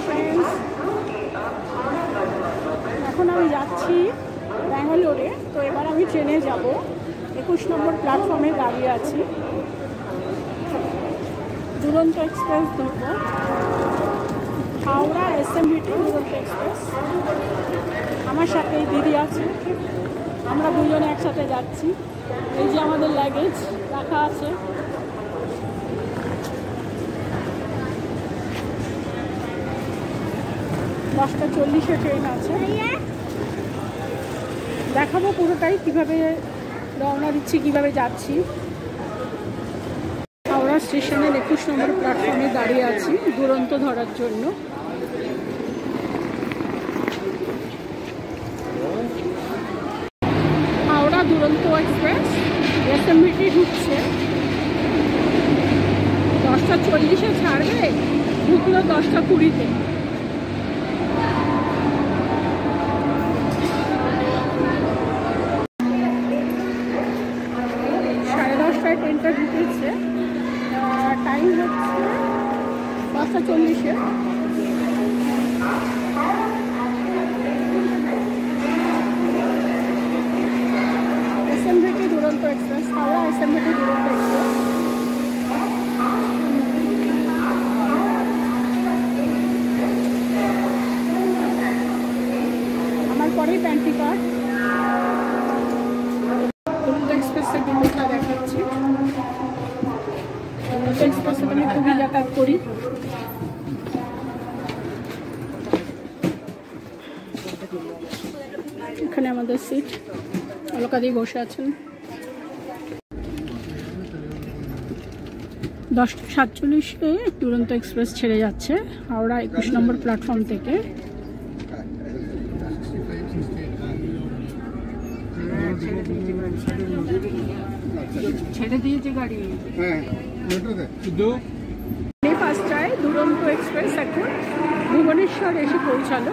Friends, এখন আমি যাচ্ছি ব্যাঙ্গালোরে। তো এবার আমি ট্রেনে যাব, 21 নম্বর প্ল্যাটফর্মে দাঁড়িয়ে আছি। দুরন্ত এক্সপ্রেস ধরব, হাওড়া এসএমবিটি দুরন্ত এক্সপ্রেস। আমার সাথে এই দিদি আছে, আমরা দুজনে একসাথে যাচ্ছি। এই যে আমাদের লাগেজ রাখা আছে। দশটা 40-এ ট্রেন আছে। দেখাবো পুরোটাই কীভাবে রওনা দিচ্ছি, কীভাবে যাচ্ছি। হাওড়া স্টেশনের 21 নম্বর প্ল্যাটফর্মে দাঁড়িয়ে আছি দুরন্ত ধরার জন্য। হাওড়া দুরন্ত এক্সপ্রেস এসএমবিটি ঢুকছে। 10টা 40-এ ছাড়বে, ঢুকলো 10টা 20-তে। 10:30টায় ট্রেনটা ঢুকেছে। টাইম হচ্ছে 10টা 40-এ। এসএমবিটি দুরন্ত এক্সপ্রেস, হাওড়া এসএমবিটি দুরন্ত এক্সপ্রেস। আমার পরেই প্যান্টি কার্ড। দুরন্ত এক্সপ্রেসের টিকিটটা দেখাচ্ছি। দুরন্ত এক্সপ্রেসে আমি খুবই যাতায়াত করি। এখানে আমাদের সিট, অলকাদি বসে আছেন। 10টা 47-এ দুরন্ত এক্সপ্রেস ছেড়ে যাচ্ছে হাওড়া 21 নম্বর প্ল্যাটফর্ম থেকে। ছেড়ে দিয়েছে গাড়ি। 5টায় দুরন্ত এক্সপ্রেস এখন ভুবনেশ্বর এসে পৌঁছালো।